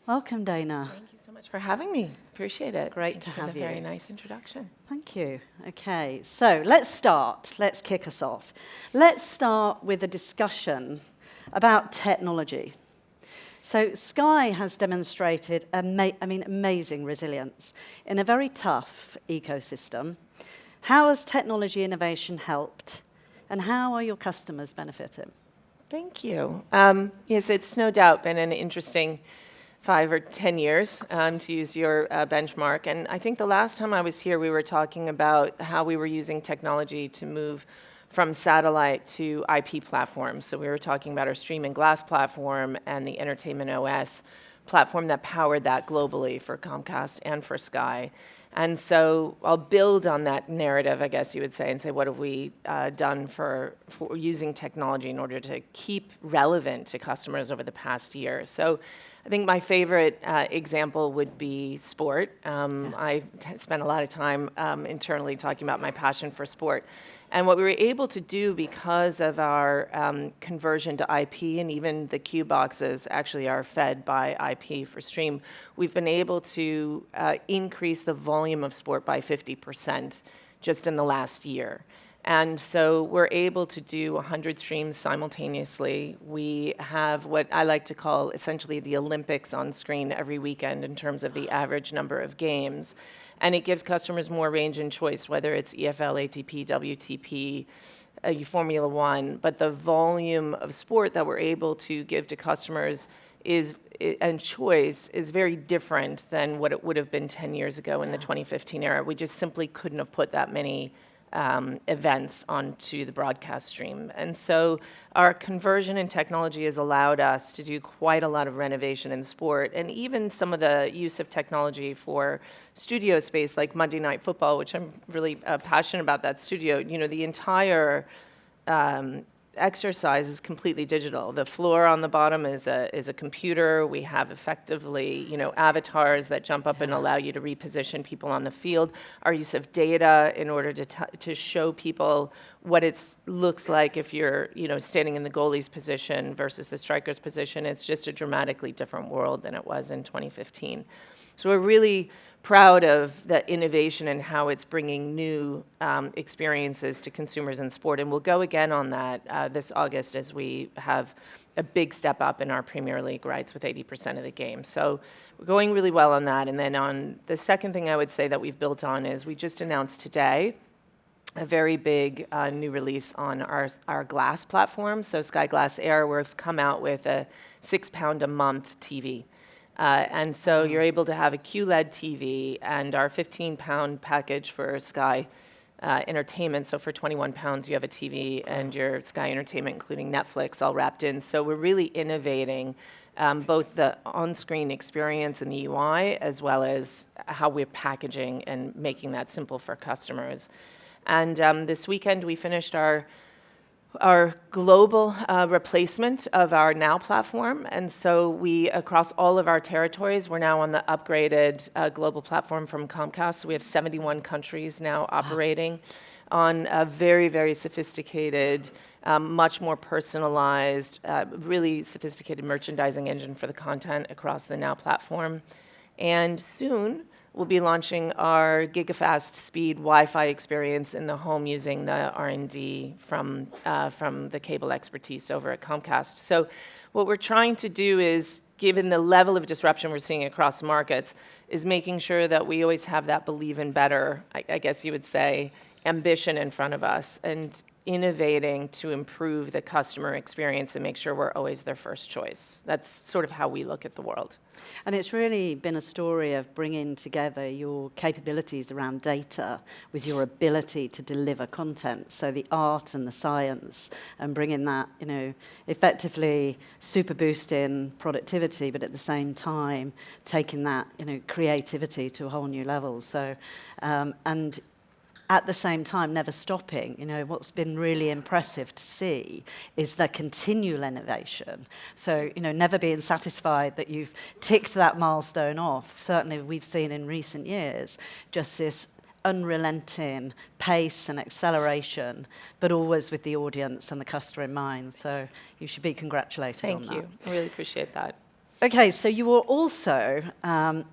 Welcome, Dana. Thank you so much for having me. Appreciate it. Great to Thank you have for you. the very nice introduction. Thank you. Okay, so let's start. Let's kick us off. Let's start with a discussion about technology. So Sky has demonstrated amazing resilience in a very tough ecosystem. How has technology innovation helped, and how are your customers benefiting? Thank you. Yes, it's no doubt been an interesting 5 or 10 years, to use your benchmark. And I think the last time I was here, we were talking about how we were using technology to move from satellite to IP platforms. So we were talking about our Stream and Glass platform and the Entertainment OS platform that powered that globally for Comcast and for Sky. And so I'll build on that narrative, I guess you would say, and say, what have we done for using technology in order to keep relevant to customers over the past year? So I think my favorite example would be sport. I spent a lot of time internally talking about my passion for sport. And what we were able to do because of our conversion to IP, and even the Q boxes actually are fed by IP for stream, we've been able to increase the volume of sport by 50% just in the last year. And so we're able to do 100 streams simultaneously. We have what I like to call essentially the Olympics on screen every weekend in terms of the average number of games. And it gives customers more range and choice, whether it's EFL, ATP, WTP, Formula One. But the volume of sport that we're able to give to customers and choice is very different than what it would have been 10 years ago in the 2015 era. We just simply couldn't have put that many events onto the broadcast stream. And so our conversion in technology has allowed us to do quite a lot of renovation in sport, and even some of the use of technology for studio space like Monday Night Football, which I'm really passionate about that studio. You know, the entire exercise is completely digital. The floor on the bottom is a computer. We have effectively, avatars that jump up and allow you to reposition people on the field. Our use of data in order to show people what it looks like if you're, standing in the goalie's position versus the striker's position. It's just a dramatically different world than it was in 2015. So we're really proud of the innovation and how it's bringing new experiences to consumers in sport. And we'll go again on that this August as we have a big step up in our Premier League rights with 80% of the game. So we're going really well on that. And then on the second thing I would say that we've built on is we just announced today a very big new release on our Glass platform. So Sky Glass Air, we've come out with a £6 a month TV. And so you're able to have a QLED TV and our £15 package for Sky Entertainment. So for £21, you have a TV and your Sky Entertainment, including Netflix, all wrapped in. So we're really innovating both the on-screen experience and the UI, as well as how we're packaging and making that simple for customers. And this weekend, we finished our global replacement of our Now platform. And so across all of our territories, we're now on the upgraded global platform from Comcast. So we have 71 countries now operating on a very, very sophisticated, much more personalized, really sophisticated merchandising engine for the content across the Now platform. And soon, we'll be launching our gigafast speed Wi-Fi experience in the home using the R&D from the cable expertise over at Comcast. So what we're trying to do is, given the level of disruption we're seeing across markets, is making sure that we always have that believe in better, I guess you would say, ambition in front of us, and innovating to improve the customer experience and make sure we're always their first choice. That's sort of how we look at the world. And it's really been a story of bringing together your capabilities around data with your ability to deliver content. So the art and the science, and bringing that, effectively super boosting productivity, but at the same time taking that, creativity to a whole new level. So, and at the same time, never stopping. What's been really impressive to see is the continual innovation. So, never being satisfied that you've ticked that milestone off. Certainly, we've seen in recent years just this unrelenting pace and acceleration, but always with the audience and the customer in mind. So you should be congratulated on that. Thank you. I really appreciate that. Okay, so you were also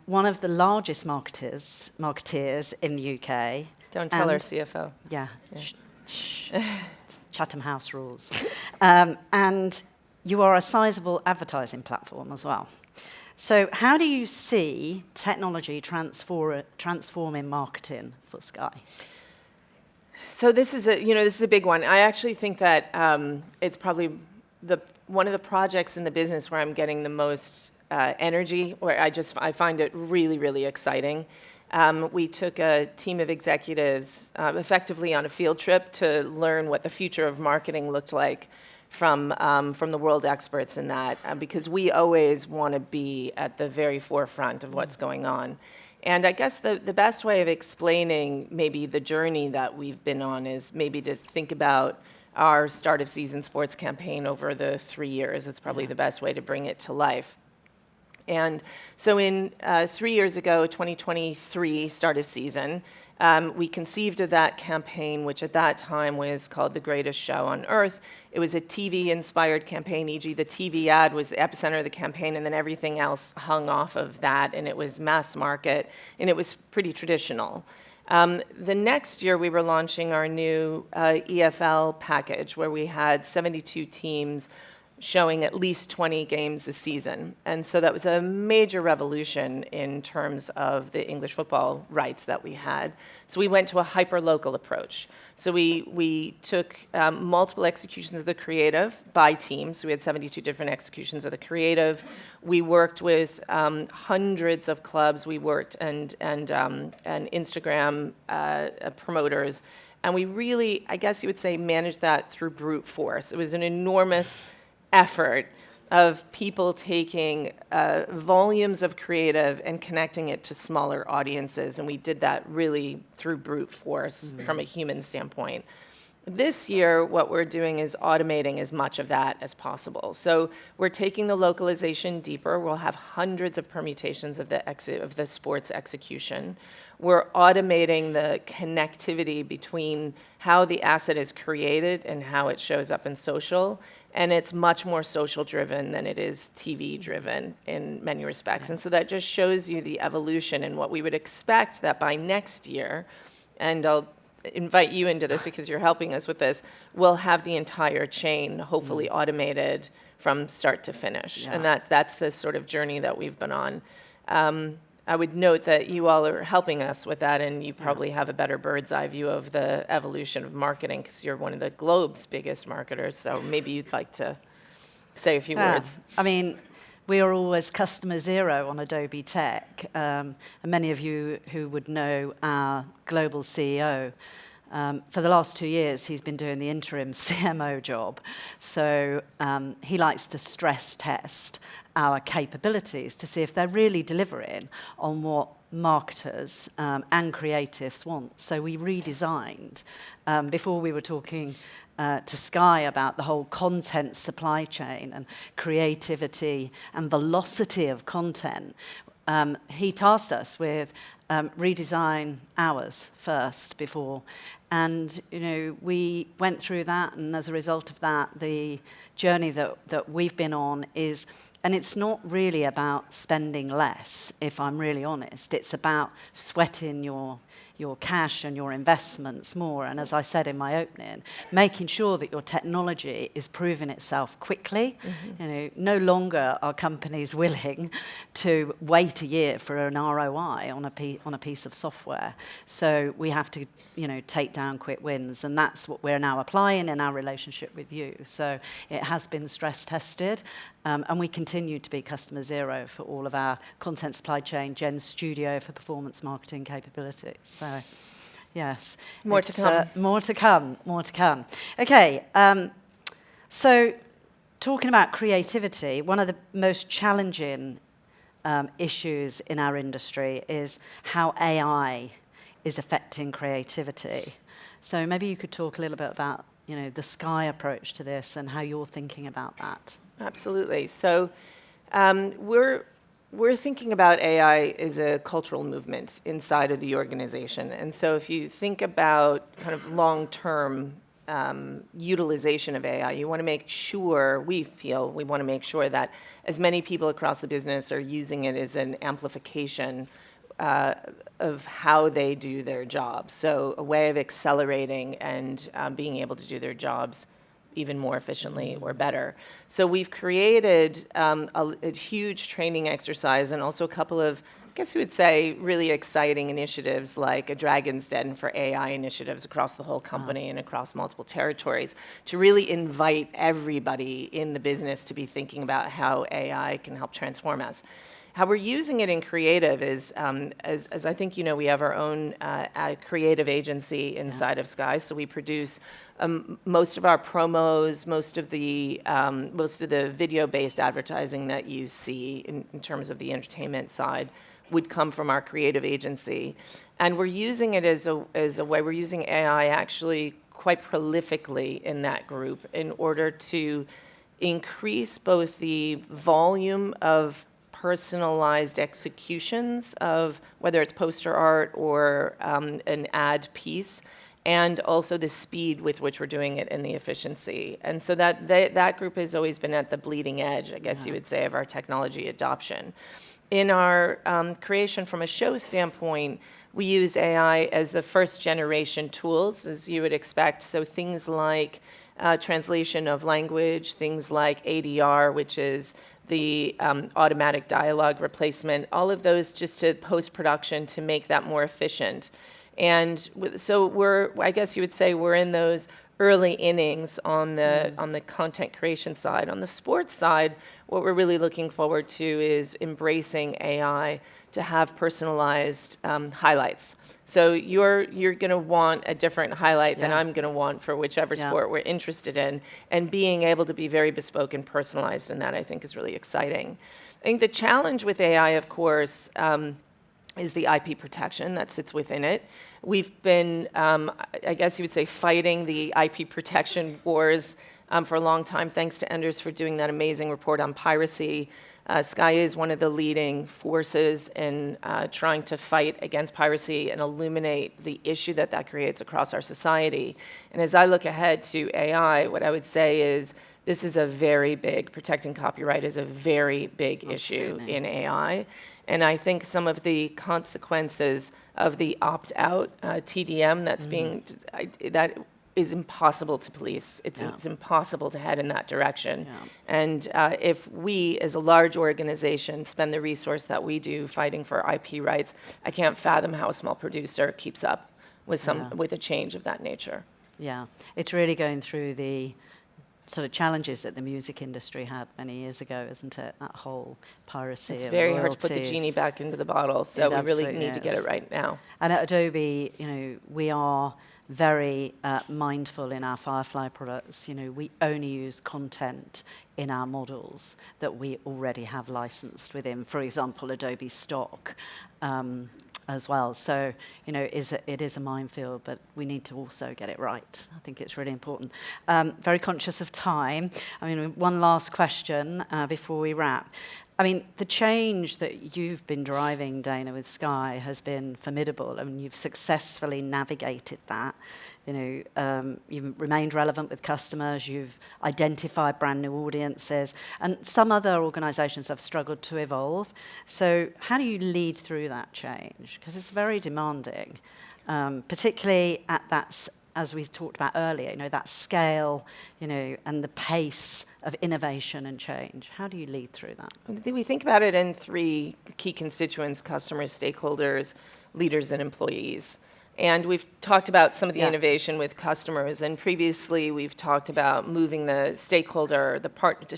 one of the largest marketeers in the UK. Don't tell our CFO. Yeah. Shh. Chatham House rules. And you are a sizable advertising platform as well. So how do you see technology transforming marketing for Sky? So this is a big one. I actually think that it's probably one of the projects in the business where I'm getting the most energy, where I find it really, really exciting. We took a team of executives effectively on a field trip to learn what the future of marketing looked like from the world experts in that, because we always want to be at the very forefront of what's going on. And I guess the best way of explaining maybe the journey that we've been on is maybe to think about our start of season sports campaign over the 3 years. It's probably the best way to bring it to life. And so in 3 years ago, 2023, start of season, we conceived of that campaign, which at that time was called The Greatest Show on Earth. It was a TV-inspired campaign, e.g. the TV ad was the epicenter of the campaign, and then everything else hung off of that, and it was mass market, and it was pretty traditional. The next year, we were launching our new EFL package, where we had 72 teams showing at least 20 games a season. And so that was a major revolution in terms of the English football rights that we had. So we went to a hyper-local approach. So we took multiple executions of the creative by team. So we had 72 different executions of the creative. We worked with hundreds of clubs. We worked and Instagram promoters. And we really, I guess you would say, managed that through brute force. It was an enormous effort of people taking volumes of creative and connecting it to smaller audiences, and we did that really through brute force from a human standpoint. This year, what we're doing is automating as much of that as possible. So we're taking the localization deeper. We'll have hundreds of permutations of the sports execution. We're automating the connectivity between how the asset is created and how it shows up in social. And it's much more social-driven than it is TV-driven in many respects. And so that just shows you the evolution and what we would expect that by next year, and I'll invite you into this because you're helping us with this, we'll have the entire chain hopefully automated from start to finish. And that's the sort of journey that we've been on. I would note that you all are helping us with that, and you probably have a better bird's eye view of the evolution of marketing because you're one of the globe's biggest marketers. So maybe you'd like to say a few words. I mean, we are always customer zero on Adobe Tech. And many of you who would know our global CEO, for the last 2 years, he's been doing the interim CMO job. So he likes to stress test our capabilities to see if they're really delivering on what marketers and creatives want. So we redesigned. Before we were talking to Sky about the whole content supply chain and creativity and velocity of content. He tasked us with redesign ours first before. And, we went through that, and as a result of that, the journey that we've been on is, and it's not really about spending less, if I'm really honest. It's about sweating your cash and your investments more. And as I said in my opening, making sure that your technology is proving itself quickly. No longer are companies willing to wait a year for an ROI on a piece of software. So we have to, take down quick wins, and that's what we're now applying in our relationship with you. So it has been stress tested, and we continue to be customer zero for all of our content supply chain, Gen Studio for performance marketing capabilities. So, yes. More to come. More to come. Okay, so talking about creativity, one of the most challenging issues in our industry is how AI is affecting creativity. So maybe you could talk a little bit about, the Sky approach to this and how you're thinking about that. Absolutely. So we're thinking about AI as a cultural movement inside of the organization. And so if you think about kind of long-term utilization of AI. You want to make sure, we want to make sure that as many people across the business are using it as an amplification of how they do their jobs. So a way of accelerating and being able to do their jobs even more efficiently or better. So we've created a huge training exercise and also a couple of, I guess you would say, really exciting initiatives like a Dragon's Den for AI initiatives across the whole company and across multiple territories to really invite everybody in the business to be thinking about how AI can help transform us. How we're using it in creative is, as I think you know, we have our own creative agency inside of Sky. So we produce most of our promos, most of the video-based advertising that you see in terms of the entertainment side would come from our creative agency. And we're using it as a way, we're using AI actually quite prolifically in that group in order to increase both the volume of personalized executions of whether it's poster art or an ad piece, and also the speed with which we're doing it and the efficiency. And so that group has always been at the bleeding edge, I guess you would say, of our technology adoption. In our creation from a show standpoint, we use AI as the first generation tools, as you would expect. So things like translation of language, things like ADR, which is the automatic dialogue replacement, all of those just to post-production to make that more efficient. And so I guess you would say we're in those early innings on the content creation side. On the sports side, what we're really looking forward to is embracing AI to have personalized highlights. So you're going to want a different highlight than I'm going to want for whichever sport we're interested in, and being able to be very bespoke and personalized in that, I think, is really exciting. I think the challenge with AI, of course, is the IP protection that sits within it. We've been, I guess you would say, fighting the IP protection wars for a long time. Thanks to Enders for doing that amazing report on piracy. Sky is one of the leading forces in trying to fight against piracy and illuminate the issue that creates across our society. And as I look ahead to AI, what I would say is this is a very big, protecting copyright is a very big issue in AI. And I think some of the consequences of the opt-out TDM that is impossible to police. It's impossible to head in that direction. And if we, as a large organization, spend the resource that we do fighting for IP rights, I can't fathom how a small producer keeps up with with a change of that nature. Yeah, it's really going through the sort of challenges that the music industry had many years ago, isn't it? That whole piracy. It's very hard to put the genie back into the bottle, so we really need to get it right now. And at Adobe, we are very mindful in our Firefly products. We only use content in our models that we already have licensed within, for example, Adobe Stock as well. So, it is a minefield, but we need to also get it right. I think it's really important. Very conscious of time. One last question before we wrap. The change that you've been driving, Dana, with Sky has been formidable. You've successfully navigated that. You've remained relevant with customers. You've identified brand new audiences. And some other organizations have struggled to evolve. So how do you lead through that change? Because it's very demanding, particularly at that, as we talked about earlier, that scale, and the pace of innovation and change. How do you lead through that? We think about it in three key constituents: customers, stakeholders, leaders, and employees. And we've talked about some of the innovation with customers, and previously we've talked about moving the stakeholder, the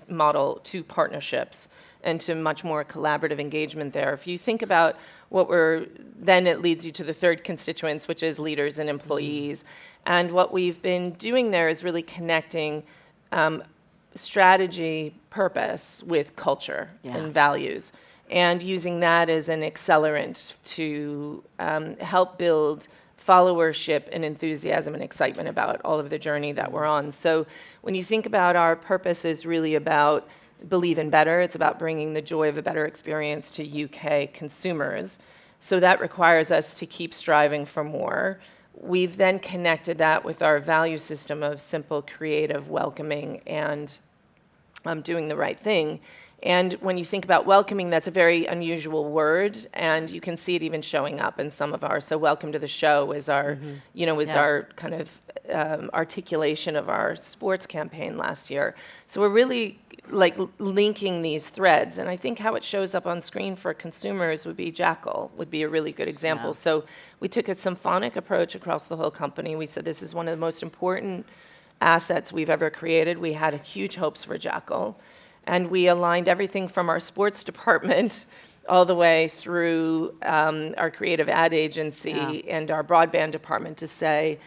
model to partnerships and to much more collaborative engagement there. If you think about then it leads you to the third constituents, which is leaders and employees. And what we've been doing there is really connecting strategy, purpose with culture and values, and using that as an accelerant to help build followership and enthusiasm and excitement about all of the journey that we're on. So when you think about our purpose is really about believe in better, it's about bringing the joy of a better experience to UK consumers. So that requires us to keep striving for more. we've then connected that with our value system of simple, creative, welcoming, and doing the right thing. And when you think about welcoming, that's a very unusual word, and you can see it even showing up in some of our. So, welcome to the show is our, our kind of articulation of our sports campaign last year. So we're really like linking these threads, and I think how it shows up on screen for consumers would be Jackal would be a really good example. Yeah. So we took a symphonic approach across the whole company. We said this is one of the most important assets we've ever created. We had huge hopes for Jackal. And we aligned everything from our sports department all the way through our creative ad agency and our broadband department to say,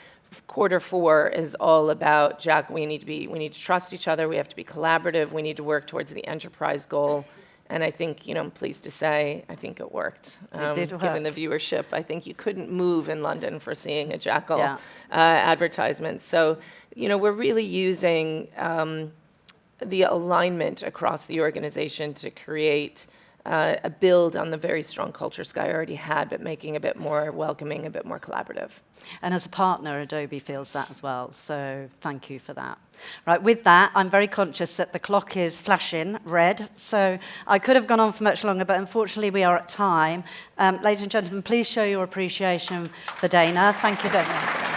Q4 is all about Jack. We need to trust each other. We have to be collaborative. We need to work towards the enterprise goal. And I think, I'm pleased to say, I think it worked. It did work. Given the viewership, I think you couldn't move in London for seeing a Jackal advertisement. So, we're really using the alignment across the organization to create a build on the very strong culture Sky already had, but making a bit more welcoming, a bit more collaborative. And as a partner, Adobe feels that as well. So thank you for that. Right, with that, I'm very conscious that the clock is flashing red. So I could have gone on for much longer, but unfortunately we are at time. Ladies and gentlemen, please show your appreciation for Dana. Thank you, Dana.